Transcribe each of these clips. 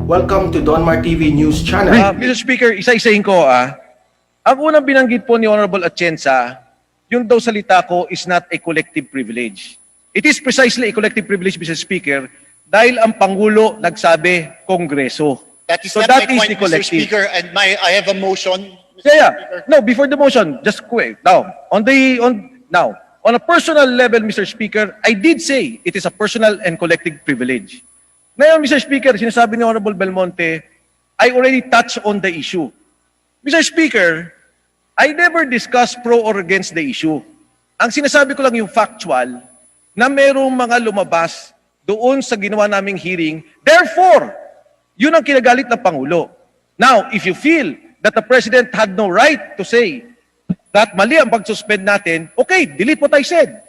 Welcome to Donmar TV News Channel. Mr. Speaker, isa-isahin ko ang unang binanggit po ni Honorable Atienza, yung daw salita ko is not a collective privilege. It is precisely a collective privilege, Mr. Speaker, dahil ang Pangulo nagsabi, Kongreso. That is So not that my is point, the Mr. collective. Speaker, and I have a motion. Mr. Yeah. Speaker. No, before the motion, just quick. Now, on a personal level, Mr. Speaker, I did say it is a personal and collective privilege. Ngayon, Mr. Speaker, sinasabi ni Honorable Belmonte, I already touched on the issue. Mr. Speaker, I never discussed pro or against the issue. Ang sinasabi ko lang yung factual na merong mga lumabas doon sa ginawa naming hearing. Therefore, yun ang kinagalit ng Pangulo. Now, if you feel that the President had no right to say that mali ang pag-suspend natin, okay, delete what I said.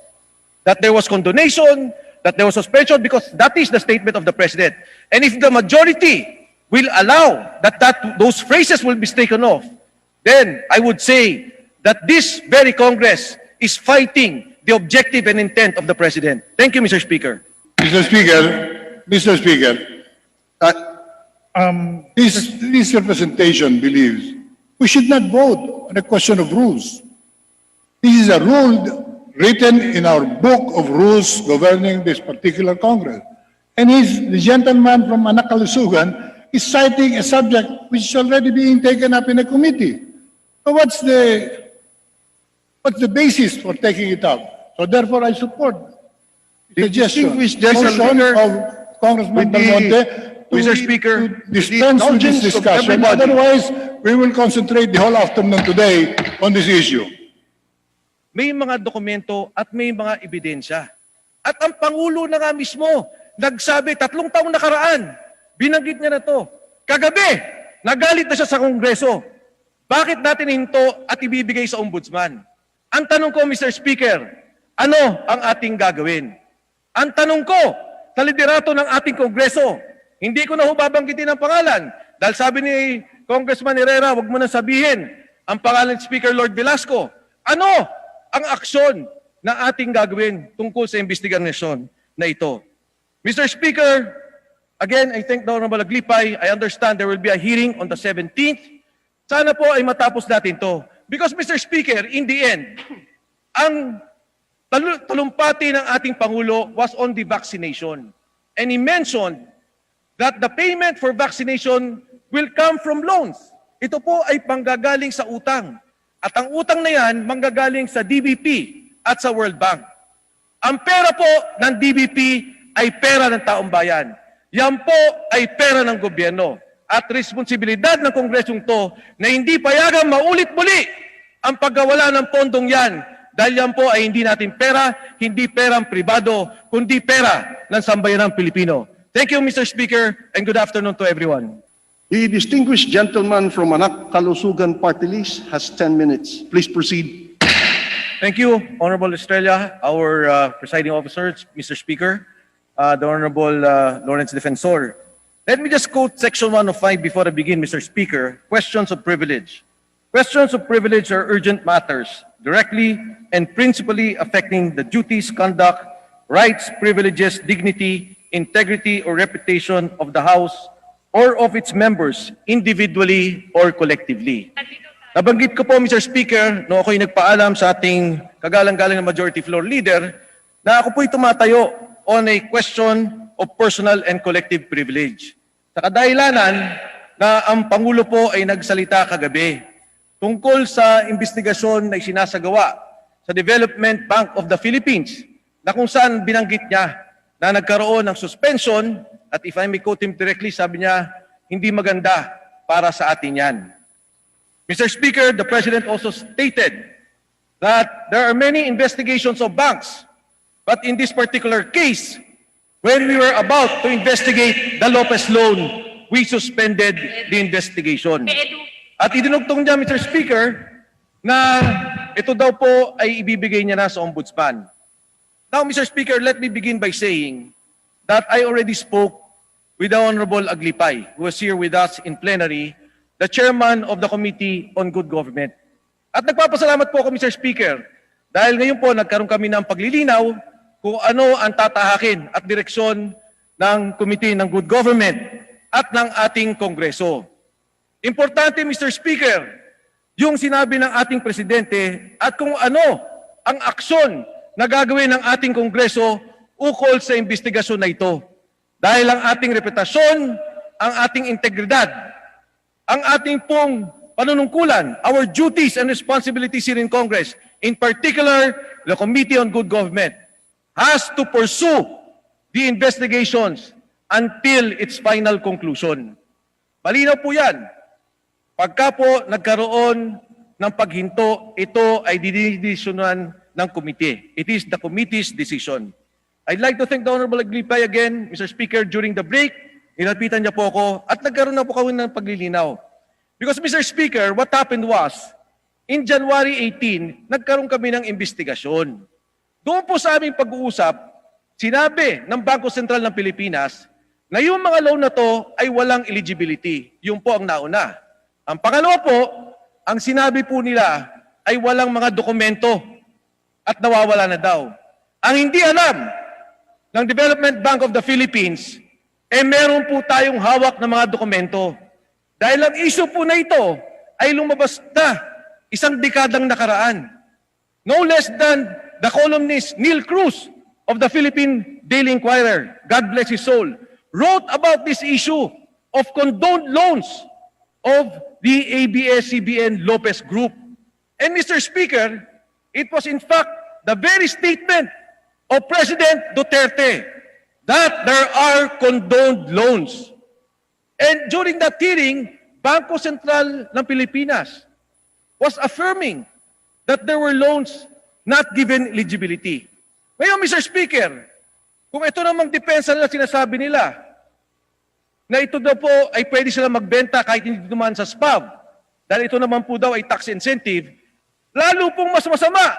That there was condonation, that there was suspension, because that is the statement of the President. And if the majority will allow that those phrases will be taken off, then I would say that this very Congress is fighting the objective and intent of the President. Thank you, Mr. Speaker. Mr. Speaker, this representation believes we should not vote on a question of rules. This is a rule written in our book of rules governing this particular Congress. And the gentleman from Anakalusugan is citing a subject which is already being taken up in a committee. So what's the basis for taking it up? So therefore I support the suggestion Distinguished gentleman, of Congressman Belmonte Mr. Speaker, to dispense with this indulgence of discussion. everybody. Otherwise, we will concentrate the whole afternoon today on this issue. May mga dokumento at may mga ebidensya. At ang Pangulo na nga mismo, nagsabi, 3 taong nakaraan, binanggit niya na to. Kagabi, nagalit na siya sa Kongreso. Bakit natin hinto at ibibigay sa Ombudsman? Ang tanong ko, Mr. Speaker, ano ang ating gagawin? Ang tanong ko, sa liderato ng ating Kongreso, hindi ko na babanggitin ang pangalan. Dahil sabi ni Congressman Herrera, wag mo na sabihin ang pangalan ni Speaker Lord Velasco. Ano ang aksyon na ating gagawin tungkol sa investigasyon na ito? Mr. Speaker, again, I thank the Honorable Aglipay. I understand there will be a hearing on the 17th. Sana po ay matapos natin to. Because, Mr. Speaker, in the end, ang talumpati ng ating Pangulo was on the vaccination. And he mentioned that the payment for vaccination will come from loans. Ito po ay panggagaling sa utang. At ang utang na yan, manggagaling sa DBP at sa World Bank. Ang pera po ng DBP ay pera ng taong bayan. Yan po ay pera ng gobyerno. At responsibilidad ng Kongresong to na hindi payagang maulit muli ang pagkawala ng pondong yan. Dahil yan po ay hindi natin pera, hindi perang pribado, kundi pera ng sambayanang Pilipino. Thank you, Mr. Speaker, and good afternoon to everyone. The distinguished gentleman from Anakalusugan Party List has 10 minutes. Please proceed. Thank you, Honorable Estrella, our presiding officers, Mr. Speaker, the Honorable Lawrence Defensor. Let me just quote Section 105 before I begin, Mr. Speaker. Questions of privilege. Questions of privilege are urgent matters, directly and principally affecting the duties, conduct, rights, privileges, dignity, integrity, or reputation of the House or of its members, individually or collectively. Nabanggit ko po, Mr. Speaker, no ako'y nagpaalam sa ating kagalang-galang na Majority Floor Leader, na ako po'y tumatayo on a question of personal and collective privilege. Sa kadahilanan na ang Pangulo po ay nagsalita kagabi tungkol sa investigasyon na isinasagawa sa Development Bank of the Philippines, na kung saan binanggit niya na nagkaroon ng suspension. At if I may quote him directly, sabi niya, hindi maganda para sa atin yan. Mr. Speaker, the President also stated that there are many investigations of banks. But in this particular case, when we were about to investigate the Lopez loan, we suspended the investigation. At idinugtong niya, Mr. Speaker, na ito daw po ay ibibigay niya na sa Ombudsman. Now, Mr. Speaker, let me begin by saying that I already spoke with the Honorable Aglipay, who was here with us in plenary, the chairman of the Committee on Good Government. At nagpapasalamat po ako, Mr. Speaker, dahil ngayon po nagkaroon kami ng paglilinaw kung ano ang tatahakin at direksyon ng Committee ng Good Government. at ng ating Kongreso. Importante, Mr. Speaker, yung sinabi ng ating Presidente at kung ano ang aksyon na gagawin ng ating Kongreso ukol sa investigasyon na ito. Dahil ang ating reputasyon, ang ating integridad, ang ating pong panunungkulan, our duties and responsibilities here in Congress, in particular, the Committee on Good Government, has to pursue the investigations until its final conclusion. Malinaw po yan. Pagka po nagkaroon ng paghinto, ito ay didesisyonan ng committee. It is the committee's decision. I'd like to thank the Honorable Aglipay again, Mr. Speaker, during the break. Nilapitan niya po ako at nagkaroon na po kami ng paglilinaw. Because, Mr. Speaker, what happened was, in January 18, nagkaroon kami ng investigasyon. Doon po sa aming pag-uusap, sinabi ng Bangko Sentral ng Pilipinas na yung mga loan na to ay walang eligibility. Yung po ang nauna. Ang pangalawa po, ang sinabi po nila ay walang mga dokumento at nawawala na daw. Ang hindi alam ng Development Bank of the Philippines, meron po tayong hawak na mga dokumento. Dahil ang issue po na ito ay lumabas na isang dekadang nakaraan. No less than the columnist Neil Cruz of the Philippine Daily Inquirer, God bless his soul, wrote about this issue of condoned loans of the ABS-CBN Lopez Group. And Mr. Speaker, it was in fact the very statement of President Duterte that there are condoned loans. And during that hearing, Bangko Sentral ng Pilipinas was affirming that there were loans not given eligibility. Ngayon, Mr. Speaker, kung ito namang depensa na sinasabi nila, na ito daw po ay pwede sila magbenta kahit hindi dumaan sa SPAV, dahil ito naman po daw ay tax incentive, lalo pong mas masama,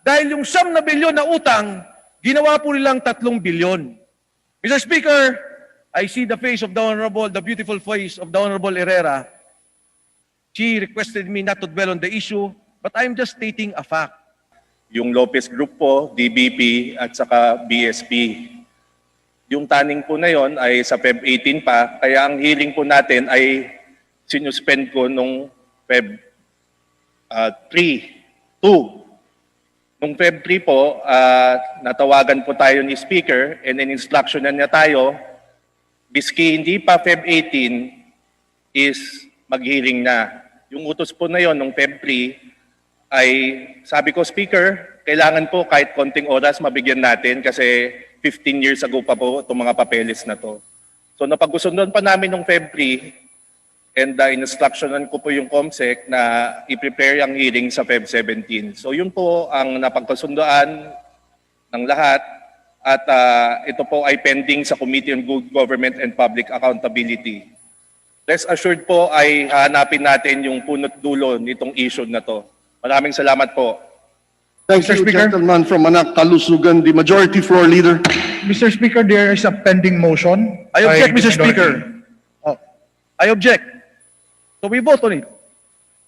dahil yung 9 bilyon na utang, ginawa po nilang 3 bilyon. Mr. Speaker, I see the face of the beautiful face of the Honorable Herrera. She requested me not to dwell on the issue, but I'm just stating a fact. Yung Lopez Group po, DBP at saka BSP. Yung taning po na yon ay sa Feb 18 pa, kaya ang hearing po natin ay sinuspend ko nung Feb 2. Nung Feb 3 po, natawagan po tayo ni Speaker and in-instructionan niya tayo, biski hindi pa Feb 18 is mag-hearing na. Yung utos po na yon nung Feb 3 ay sabi ko, Speaker, kailangan po kahit konting oras mabigyan natin kasi 15 years ago pa po itong mga papeles na to. So napag-usundan pa namin nung Feb 3 and in-instructionan ko po yung COMSEC na i-prepare ang hearing sa Feb 17. So yun po ang napagkasundoan ng lahat at ito po ay pending sa Committee on Good Government and Public Accountability. Rest assured po ay hanapin natin yung punot dulo nitong issue na to. Maraming salamat po. Thank Mr. you, Speaker. gentleman from Anak, Kalusugan, the Majority Floor Leader. Mr. Speaker, there is a pending motion. I object, by Mr. the Speaker. minority. I object. So we vote on it.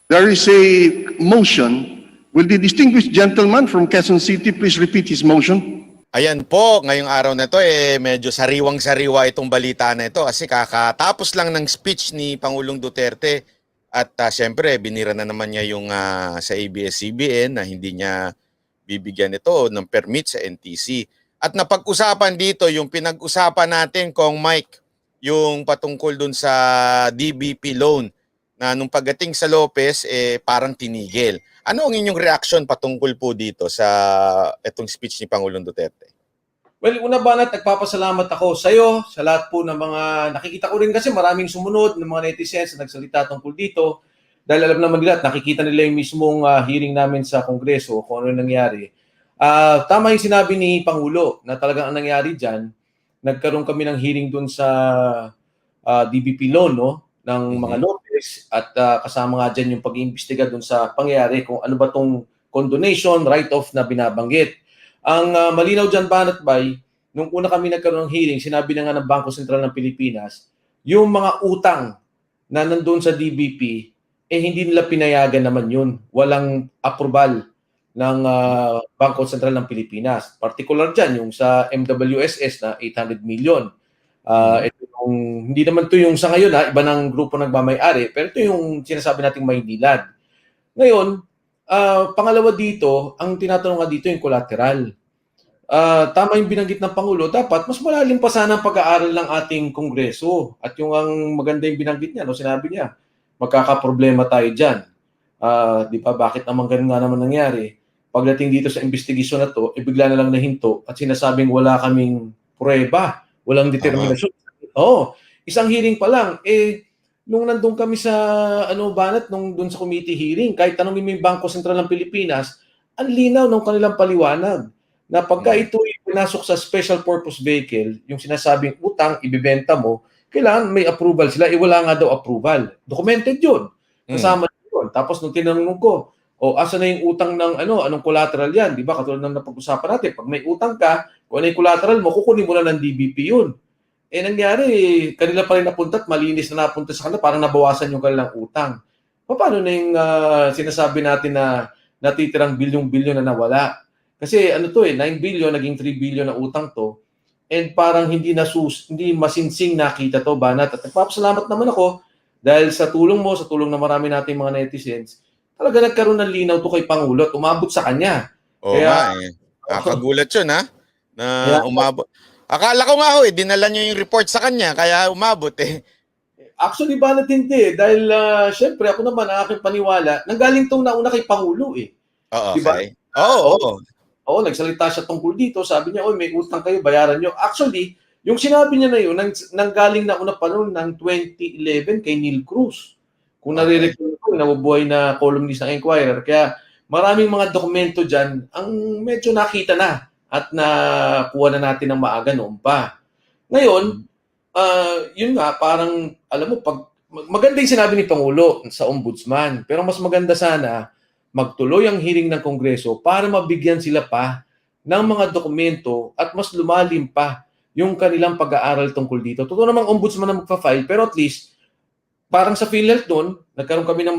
There is a motion. Will the distinguished gentleman from Quezon City please repeat his motion? Ayan po, ngayong araw na ito medyo sariwang-sariwa itong balita na ito kasi kakatapos lang ng speech ni Pangulong Duterte at siyempre binira na naman niya yung sa ABS-CBN na hindi niya bibigyan ito ng permit sa NTC. At napag-usapan dito yung pinag-usapan natin kung Mike, yung patungkol dun sa DBP loan na nung pagdating sa Lopez parang tinigil. Ano ang inyong reaction patungkol po dito sa itong speech ni Pangulong Duterte? Well, una ba nagpapasalamat ako sa iyo, sa lahat po ng mga nakikita ko rin kasi maraming sumunod ng mga netizens na nagsalita tungkol dito dahil alam naman nila at nakikita nila yung mismong hearing namin sa Kongreso kung ano yung nangyari. Tama yung sinabi ni Pangulo na talagang ang nangyari dyan, nagkaroon kami ng hearing dun sa DBP loan ng mga Lopez at kasama nga dyan yung pag-iimbestiga dun sa pangyayari kung ano ba tong condonation, write-off na binabanggit. Ang malinaw dyan, Banat Bay, nung una kami nagkaroon ng hearing, sinabi na nga ng Bangko Sentral ng Pilipinas, yung mga utang na nandun sa DBP, hindi nila pinayagan naman yun. Walang approval ng Bangko Sentral ng Pilipinas. Particular dyan, yung sa MWSS na 800 million. Ito yung Hindi naman to yung sa ngayon, iba ng grupo nagmamay-ari, pero ito yung sinasabi nating Maynilad. Ngayon, pangalawa dito, ang tinatanong nga dito yung collateral. Tama yung binanggit ng Pangulo, dapat mas malalim pa sana ang pag-aaral ng ating Kongreso. At yung ang maganda yung binanggit niya, sinabi niya, magkakaproblema tayo dyan. Di ba, bakit naman ganun nga naman nangyari? Pagdating dito sa investigasyon na to, bigla na lang nahinto at sinasabing wala kaming pruweba, walang determinasyon. Isang hearing pa lang, nung nandun kami sa Banat, doon sa committee hearing, kahit tanongin mo yung Bangko Sentral ng Pilipinas, ang linaw ng kanilang paliwanag na pagka ito pinasok sa special purpose vehicle, yung sinasabing utang, ibibenta mo, kailangan may approval sila. Wala nga daw approval. Documented yun. Kasama yun. Tapos nung tinanong ko, asa na yung utang ng anong collateral yan? Di ba? Katulad ng napag-usapan natin, pag may utang ka, kung ano yung collateral mo, kukunin mo na ng DBP yun. Nangyari, kanila pa rin napunta at malinis na napunta sa kanila, parang nabawasan yung kanilang utang. Paano na yung sinasabi natin na natitirang bilyong-bilyon na nawala? Kasi 9 billion, naging 3 billion na utang to, and parang hindi masinsing nakita to, Banat. At nagpapasalamat naman ako dahil sa tulong mo, sa tulong ng marami nating mga netizens, talaga nagkaroon ng linaw to kay Pangulo at umabot sa kanya. Nakagulat yun, ha? Na umabot. Akala ko nga dinala nyo yung report sa kanya, kaya umabot Actually, Banat hindi. Dahil syempre, ako naman, ang aking paniwala, nanggaling tong nauna kay Pangulo diba? Oo, nagsalita siya tungkol dito. Sabi niya, may utang kayo, bayaran nyo. Actually, yung sinabi niya na yun, nanggaling na una pa noon ng 2011 kay Neil Cruz. Kung nare-recall ko, nabubuhay na columnist ng Inquirer. Kaya maraming mga dokumento dyan ang medyo nakita na at nakuha na natin ng maaga noon pa. Ngayon, yun nga, parang, alam mo, maganda yung sinabi ni Pangulo sa Ombudsman. Pero mas maganda sana, magtuloy ang hearing ng Kongreso para mabigyan sila pa ng mga dokumento at mas lumalim pa yung kanilang pag-aaral tungkol dito. Totoo namang ombudsman na magpa-file, pero at least, parang sa PhilHealth doon, nagkaroon kami ng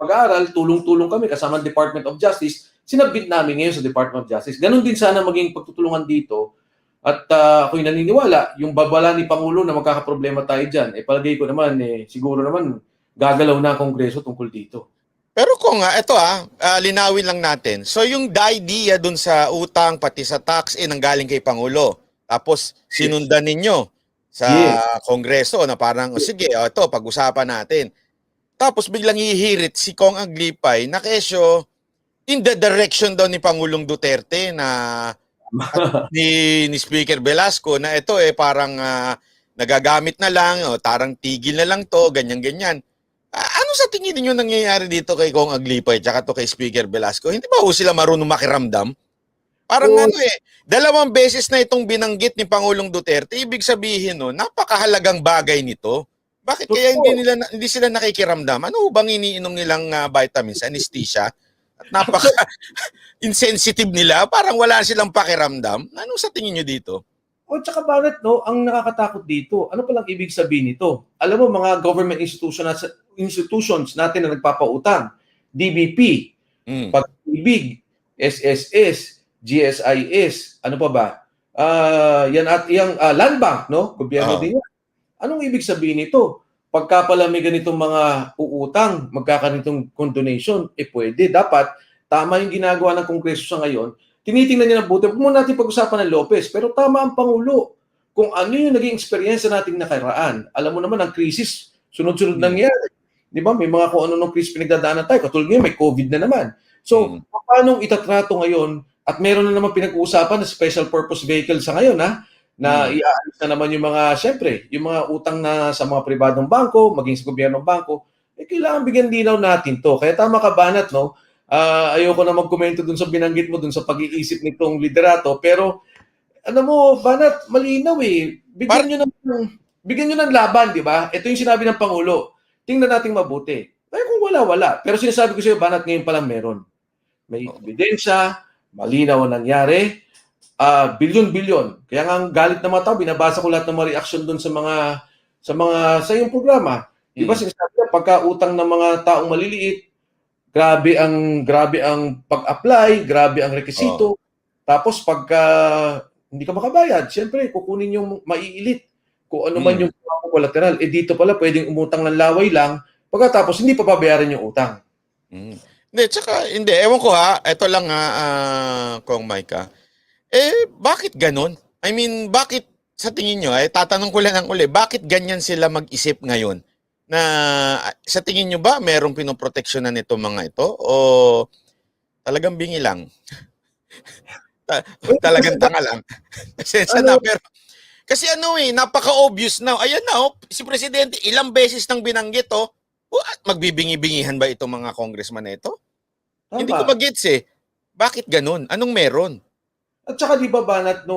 pag-aaral, tulong-tulong kami kasama ng Department of Justice, sinabit namin ngayon sa Department of Justice. Ganon din sana maging pagtutulungan dito. At ako'y naniniwala, yung babala ni Pangulo na magkakaproblema tayo dyan, palagay ko naman, siguro naman, gagalaw na ang Kongreso tungkol dito. Pero kung ito linawin lang natin. So yung idea dun sa utang pati sa tax nanggaling kay Pangulo. Tapos sinundan ninyo sa Kongreso na parang sige, ito pag-usapan natin. Tapos biglang hihirit si Kong Aglipay na kesyo in the direction daw ni Pangulong Duterte na ni Speaker Velasco na ito parang nagagamit na lang, tarang tigil na lang to, ganyan-ganyan. Ano sa tingin niyo nangyayari dito kay Kong Aglipay tsaka to kay Speaker Velasco? Hindi ba sila marunong makiramdam? Parang dalawang beses na itong binanggit ni Pangulong Duterte, ibig sabihin napakahalagang bagay nito. Bakit kaya hindi sila nakikiramdam? Ano bang iniinom nilang vitamins, anesthesia? At napaka-insensitive nila, parang wala silang pakiramdam. Ano sa tingin niyo dito? Tsaka Banat, ang nakakatakot dito, ano palang ibig sabihin nito? Alam mo, mga government institutions natin na nagpapautang, DBP, Pag-ibig, SSS, GSIS, ano pa ba? Yan at yung Land Bank, gobyerno din yan. Anong ibig sabihin nito? Pagka pala may ganitong mga uutang, magkakanitong condonation, pwede. Dapat, tama yung ginagawa ng Kongreso sa ngayon, tinitingnan niya ng buti. Huwag muna natin pag-usapan ng Lopez, pero tama ang Pangulo. Kung ano yung naging experience nating nakaraan. Alam mo naman, ang krisis, sunod-sunod nangyari. Di ba? May mga kung ano nung krisis pinagdadaanan tayo. Katulad ngayon, may COVID na naman. So, paano itatrato ngayon? At meron na naman pinag-uusapan na special purpose vehicle sa ngayon, na iaalis na naman yung mga, syempre, yung mga utang na sa mga pribadong bangko, maging sa gobyernong bangko, kailangan bigyan linaw natin to. Kaya tama ka, Banat, ayoko na magkomento dun sa binanggit mo dun sa pag-iisip nitong liderato, pero ano mo, Banat, malinaw bigyan nyo ng laban, di ba? Ito yung sinabi ng Pangulo. Tingnan natin mabuti. Kaya kung wala. Pero sinasabi ko sa'yo, Banat, ngayon pa lang meron. May ebidensya, malinaw ang nangyari, bilyon-bilyon. Kaya nga ang galit ng mga tao, binabasa ko lahat ng mga reaction dun sa iyong programa. Di ba sinasabi na pagka-utang ng mga taong maliliit, grabe ang pag-apply, grabe ang rekisito. Tapos pagka hindi ka makabayad, siyempre kukunin yung maiilit kung ano man yung collateral. Eh dito pala pwedeng umutang ng laway lang, pagkatapos hindi pa babayaran yung utang. Hindi, tsaka, hindi, ewan ko ha, eto lang ha, Kong Mike ha. Bakit ganun? I mean, bakit sa tingin nyo, tatanong ko lang ang uli, bakit ganyan sila mag-isip ngayon? Na sa tingin nyo ba merong pinoproteksyonan nito mga ito? O talagang bingi lang? Talagang tanga lang? Pasensya na, pero kasi napaka-obvious na. Ayan na, si Presidente ilang beses nang binanggit, magbibingi-bingihan ba itong mga congressman na ito? Tama. Hindi ko magets Bakit ganun? Anong meron? At saka di ba Banat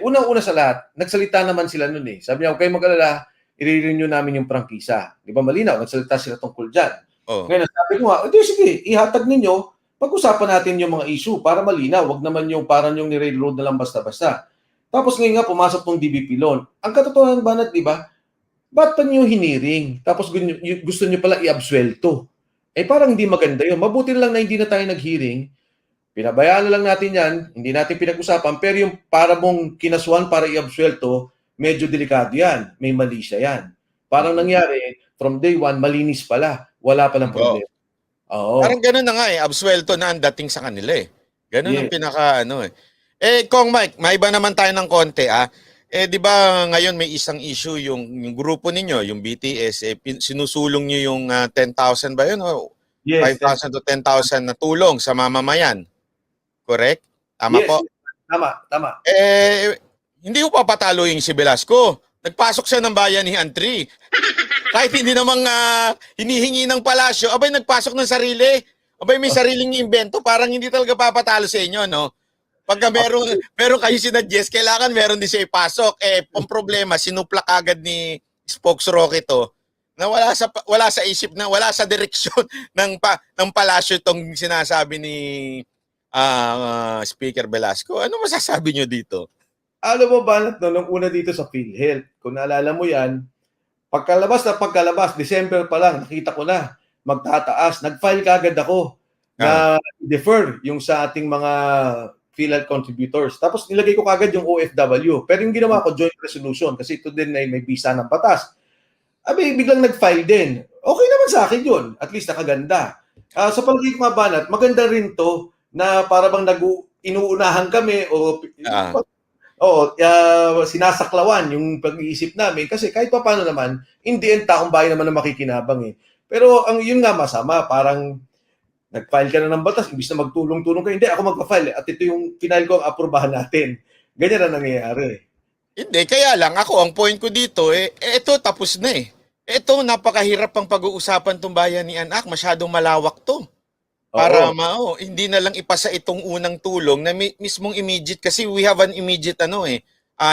unang-una sa lahat, nagsalita naman sila nun Sabi niya, huwag kayong mag-alala, i-renew namin yung prangkisa. Di ba malinaw? Nagsalita sila tungkol dyan. Oh. Ngayon, sabi ko nga, sige, ihatag ninyo, pag-usapan natin yung mga issue para malinaw. Huwag naman yung parang yung ni-railroad na lang basta-basta. Tapos ngayon nga, pumasok tong DBP loan. Ang katotohanan Banat, di ba? Ba't pa niyo hiniring? Tapos gusto niyo pala i-absuelto. Parang hindi maganda yun. Mabuti lang na hindi na tayo nag-hearing. Pinabayaan na lang natin yan, hindi natin pinag-usapan, pero yung para mong kinasuhan para i-absuelto, medyo delikado yan. May mali siya yan. Parang nangyari, from day one, malinis pala. Wala palang problema. Oo. Parang ganun na nga absuelto na ang dating sa kanila Ganun ang pinaka Kong Mike, may iba naman tayo ng konti di ba ngayon may isang issue yung grupo ninyo, yung BTS, sinusulong niyo yung 10,000 ba yun? Yes, 5,000 to 10,000 na tulong sa mamamayan. Correct? Tama yes, po? Tama. Hindi ko papatalo yung si Velasco. Nagpasok siya ng bayanihan 3. Kahit hindi namang hinihingi ng palasyo, nagpasok ng sarili. May sariling invento. Parang hindi talaga papatalo sa inyo, no? Pagka meron kayo sinadjust, kailangan meron din siya ipasok. Ang problema, sinuplak agad ni Spokes Rocky to na wala sa isip na, wala sa direksyon ng palasyo itong sinasabi ni Speaker Velasco. Ano masasabi nyo dito? Alam mo Banat, nung una dito sa PhilHealth, kung naalala mo yan, pagkalabas, December pa lang, nakita ko na, magtataas. Nag-file kagad ako na defer yung sa ating mga PhilHealth contributors. Tapos nilagay ko kagad yung OFW. Pero yung ginawa ko, joint resolution, kasi ito din ay may bisa ng batas. Biglang nag-file din. Okay naman sa akin yun. At least nakaganda. Sa palagay ko nga Banat, maganda rin to na para bang inuunahan kami sinasaklawan yung pag-iisip namin kasi kahit pa paano naman, hindi ang taong bayan naman na makikinabang Pero yun nga masama, parang nag-file ka na ng batas, imbis na magtulong-tulong ka, hindi, ako magpa-file at ito yung final ko ang aprubahan natin. Ganyan na nangyayari. Hindi, kaya lang ako, ang point ko dito, ito tapos na Ito, napakahirap pang pag-uusapan tong bayanihan act, masyadong malawak to. Para hindi na lang ipasa itong unang tulong na mismong immediate kasi we have an immediate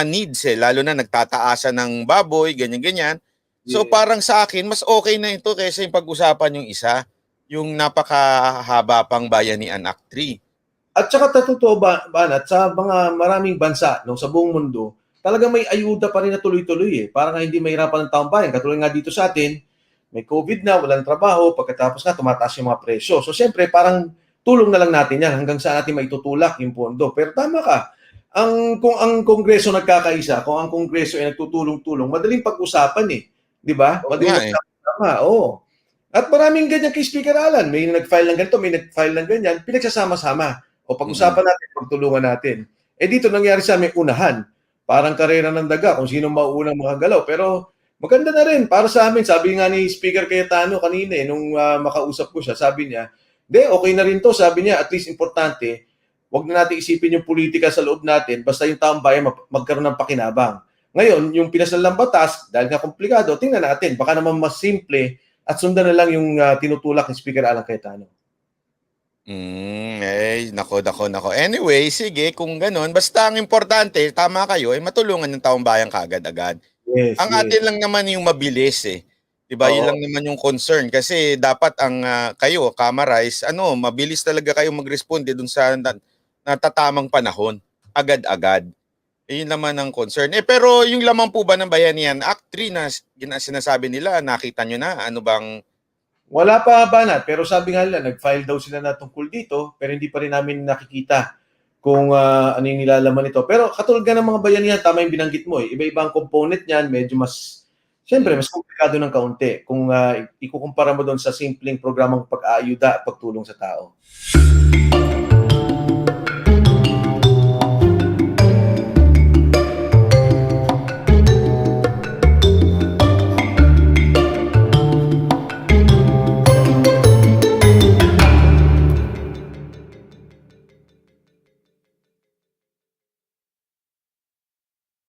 needs lalo na nagtataasan ng baboy, ganyan-ganyan. So parang sa akin, mas okay na ito kaysa yung pag-usapan yung isa, yung napakahaba pang Bayanihan Act 3. At saka totoo Banat, sa mga maraming bansa sa buong mundo, talagang may ayuda pa rin na tuloy-tuloy Para nga hindi mahirapan ng taong bayan. Katulad nga dito sa atin, may COVID na, walang trabaho, pagkatapos nga tumataas yung mga presyo. So siyempre parang tulong na lang natin yan hanggang saan natin maitutulak yung pondo. Pero tama ka, kung ang Kongreso nagkakaisa, kung ang Kongreso ay nagtutulong-tulong, madaling pag-usapan Di ba? Madaling pag-usapan. At maraming ganyan kay Speaker Alan. May nag-file ng ganito, may nag-file ng ganyan, pinagsasama-sama. O pag-usapan natin, pagtulungan natin. Dito nangyari sa amin unahan. Parang karera ng daga kung sino mauunang makagalaw. Pero maganda na rin para sa amin. Sabi nga ni Speaker Cayetano kanina nung makausap ko siya, sabi niya, okay na rin to. Sabi niya, at least importante, wag na natin isipin yung politika sa loob natin, basta yung taong bayan magkaroon ng pakinabang. Ngayon, yung pinasal ng batas, dahil nga komplikado, tingnan natin, baka naman mas simple at sundan na lang yung tinutulak ni Speaker Alan Cayetano. Nako. Anyway, sige, kung ganun, basta ang importante, tama kayo, matulungan ng taong bayan kaagad-agad. Yes, Ang atin lang naman yung mabilis Diba? Yun lang naman yung concern kasi dapat ang kayo, Kamarize, mabilis talaga kayo mag-responde dun sa natatamang panahon, agad-agad. Yun naman ang concern. Pero yung laman po ba ng Bayanihan Act 3 na sinasabi nila, nakita nyo na? Ano bang... Wala pa Banat, pero sabi nga nila, nag-file daw sila na tungkol dito, pero hindi pa rin namin nakikita kung ano yung nilalaman nito. Pero katulad nga ng mga bayanihan, tama yung binanggit mo eh. Iba-ibang component niyan, medyo siyempre, mas komplikado ng kaunti kung ikukumpara mo doon sa simpleng programang pag-aayuda at pagtulong sa tao.